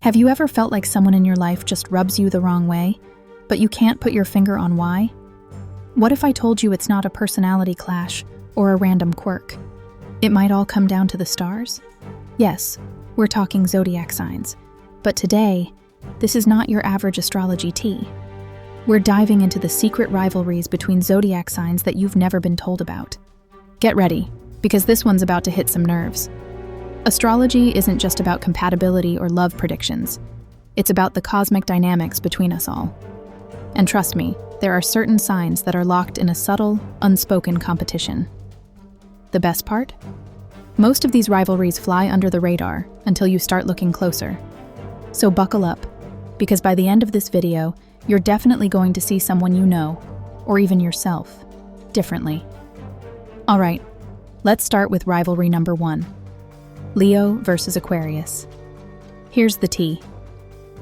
Have you ever felt like someone in your life just rubs you the wrong way, but you can't put your finger on why? What if I told you it's not a personality clash or a random quirk? It might all come down to the stars? Yes, we're talking zodiac signs. But today, this is not your average astrology tea. We're diving into the secret rivalries between zodiac signs that you've never been told about. Get ready, because this one's about to hit some nerves. Astrology isn't just about compatibility or love predictions. It's about the cosmic dynamics between us all. And trust me, there are certain signs that are locked in a subtle, unspoken competition. The best part? Most of these rivalries fly under the radar until you start looking closer. So buckle up, because by the end of this video, you're definitely going to see someone you know, or even yourself, differently. All right, let's start with rivalry number 1. Leo versus Aquarius. Here's the tea.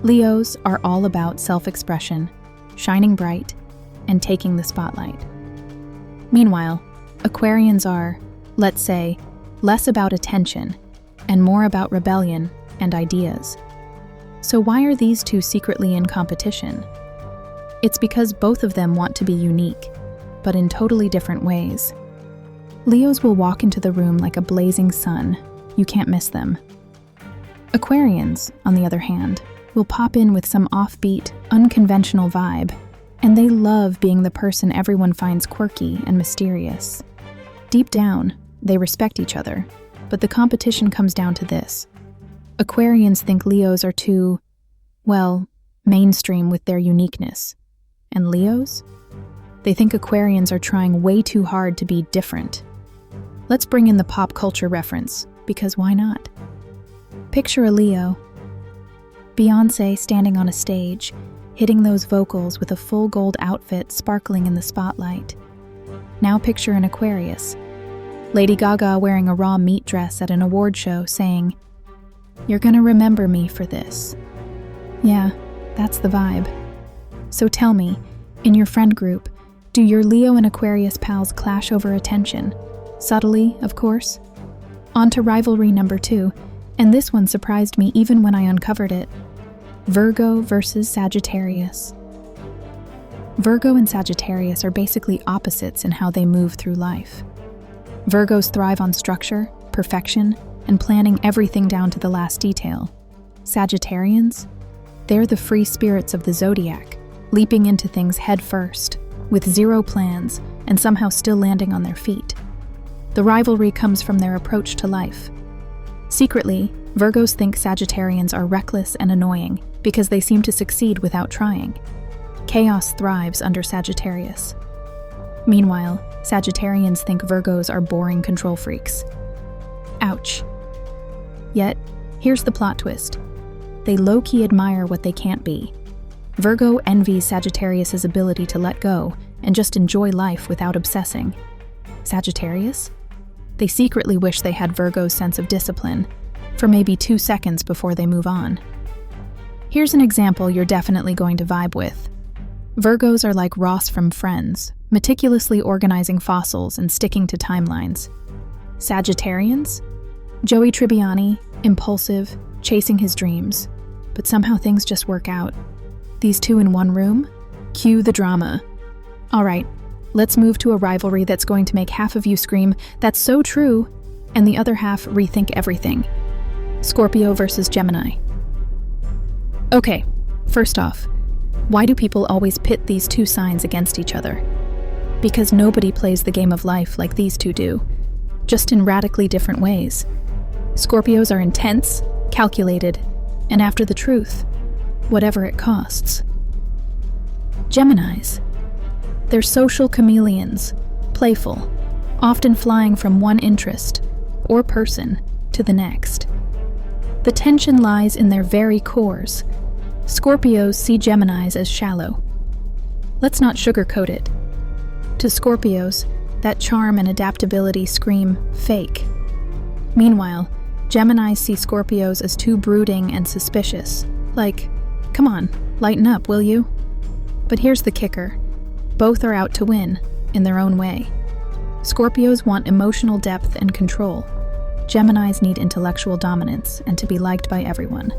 Leos are all about self-expression, shining bright, and taking the spotlight. Meanwhile, Aquarians are, let's say, less about attention and more about rebellion and ideas. So why are these two secretly in competition? It's because both of them want to be unique, but in totally different ways. Leos will walk into the room like a blazing sun. You can't miss them. Aquarians, on the other hand, will pop in with some offbeat, unconventional vibe, and they love being the person everyone finds quirky and mysterious. Deep down, they respect each other, but the competition comes down to this. Aquarians think Leos are too, well, mainstream with their uniqueness. And Leos? They think Aquarians are trying way too hard to be different. Let's bring in the pop culture reference, because why not? Picture a Leo. Beyoncé standing on a stage, hitting those vocals with a full gold outfit sparkling in the spotlight. Now picture an Aquarius. Lady Gaga wearing a raw meat dress at an award show saying, "You're gonna remember me for this." Yeah, that's the vibe. So tell me, in your friend group, do your Leo and Aquarius pals clash over attention? Subtly, of course. On to rivalry number 2, and this one surprised me even when I uncovered it. Virgo versus Sagittarius. Virgo and Sagittarius are basically opposites in how they move through life. Virgos thrive on structure, perfection, and planning everything down to the last detail. Sagittarians? They're the free spirits of the Zodiac, leaping into things head first, with zero plans, and somehow still landing on their feet. The rivalry comes from their approach to life. Secretly, Virgos think Sagittarians are reckless and annoying because they seem to succeed without trying. Chaos thrives under Sagittarius. Meanwhile, Sagittarians think Virgos are boring control freaks. Ouch. Yet, here's the plot twist. They low-key admire what they can't be. Virgo envies Sagittarius's ability to let go and just enjoy life without obsessing. Sagittarius? They secretly wish they had Virgo's sense of discipline, for maybe 2 seconds before they move on. Here's an example you're definitely going to vibe with. Virgos are like Ross from Friends, meticulously organizing fossils and sticking to timelines. Sagittarians? Joey Tribbiani, impulsive, chasing his dreams, but somehow things just work out. These two in one room? Cue the drama. All right, let's move to a rivalry that's going to make half of you scream, "That's so true," and the other half rethink everything. Scorpio versus Gemini. Okay, first off, why do people always pit these two signs against each other? Because nobody plays the game of life like these two do, just in radically different ways. Scorpios are intense, calculated, and after the truth, whatever it costs. Geminis. They're social chameleons, playful, often flying from one interest, or person, to the next. The tension lies in their very cores. Scorpios see Geminis as shallow. Let's not sugarcoat it. To Scorpios, that charm and adaptability scream fake. Meanwhile, Geminis see Scorpios as too brooding and suspicious. Like, come on, lighten up, will you? But here's the kicker. Both are out to win, in their own way. Scorpios want emotional depth and control. Geminis need intellectual dominance and to be liked by everyone.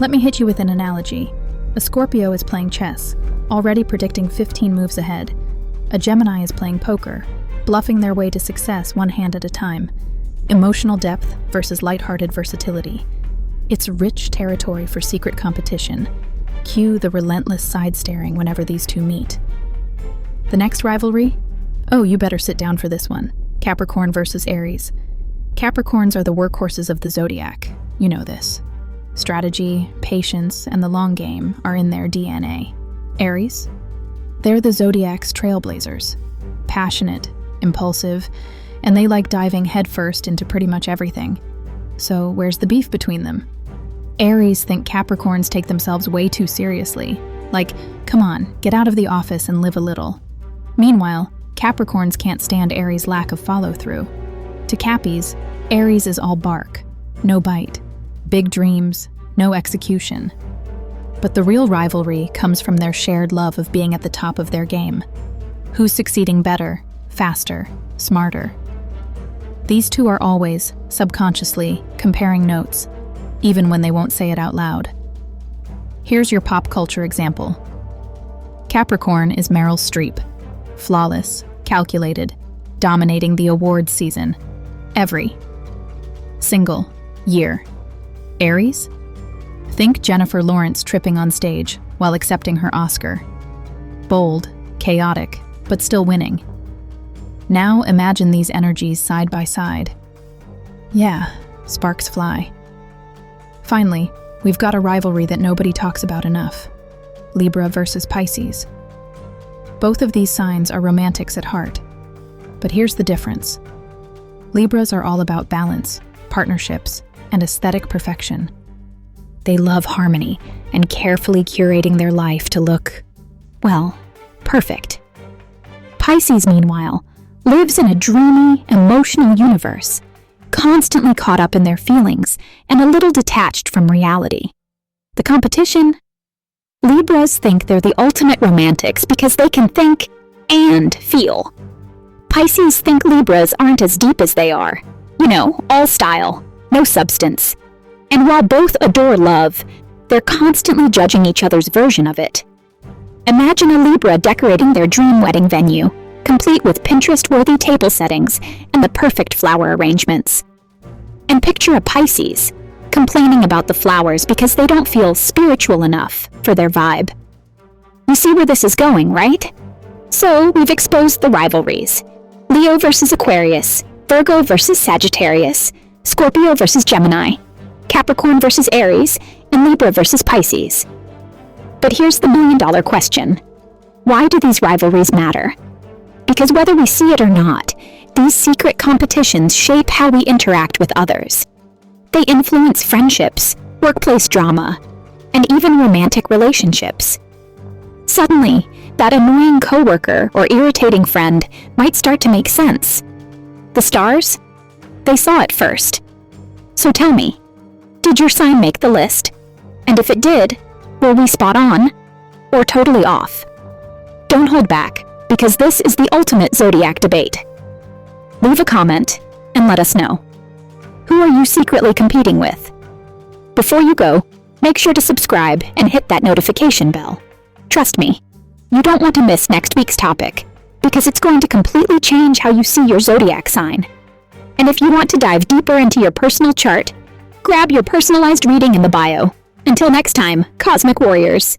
Let me hit you with an analogy. A Scorpio is playing chess, already predicting 15 moves ahead. A Gemini is playing poker, bluffing their way to success one hand at a time. Emotional depth versus lighthearted versatility. It's rich territory for secret competition. Cue the relentless side-staring whenever these two meet. The next rivalry? Oh, you better sit down for this one. Capricorn versus Aries. Capricorns are the workhorses of the Zodiac. You know this. Strategy, patience, and the long game are in their DNA. Aries? They're the Zodiac's trailblazers. Passionate, impulsive, and they like diving headfirst into pretty much everything. So where's the beef between them? Aries think Capricorns take themselves way too seriously. Like, come on, get out of the office and live a little. Meanwhile, Capricorns can't stand Aries' lack of follow-through. To Cappies, Aries is all bark, no bite. Big dreams, no execution. But the real rivalry comes from their shared love of being at the top of their game. Who's succeeding better, faster, smarter? These two are always, subconsciously, comparing notes, even when they won't say it out loud. Here's your pop culture example. Capricorn is Meryl Streep. Flawless, calculated, dominating the awards season. Every single year. Aries? Think Jennifer Lawrence tripping on stage while accepting her Oscar. Bold, chaotic, but still winning. Now imagine these energies side by side. Yeah, sparks fly. Finally, we've got a rivalry that nobody talks about enough. Libra versus Pisces. Both of these signs are romantics at heart. But here's the difference. Libras are all about balance, partnerships, and aesthetic perfection. They love harmony and carefully curating their life to look, well, perfect. Pisces, meanwhile, lives in a dreamy, emotional universe, constantly caught up in their feelings and a little detached from reality. The competition? Libras think they're the ultimate romantics because they can think and feel. Pisces think Libras aren't as deep as they are. You know, all style, no substance. And while both adore love, they're constantly judging each other's version of it. Imagine a Libra decorating their dream wedding venue, complete with Pinterest-worthy table settings and the perfect flower arrangements. And picture a Pisces, complaining about the flowers because they don't feel spiritual enough for their vibe. You see where this is going, right? So we've exposed the rivalries. Leo versus Aquarius, Virgo versus Sagittarius, Scorpio versus Gemini, Capricorn versus Aries, and Libra versus Pisces. But here's the million-dollar question. Why do these rivalries matter? Because whether we see it or not, these secret competitions shape how we interact with others. They influence friendships, workplace drama, and even romantic relationships. Suddenly, that annoying coworker or irritating friend might start to make sense. The stars? They saw it first. So tell me, did your sign make the list? And if it did, were we spot on or totally off? Don't hold back, because this is the ultimate Zodiac debate. Leave a comment and let us know. Who are you secretly competing with? Before you go, make sure to subscribe and hit that notification bell. Trust me, you don't want to miss next week's topic, because it's going to completely change how you see your Zodiac sign. And if you want to dive deeper into your personal chart, grab your personalized reading in the bio. Until next time, Cosmic Warriors.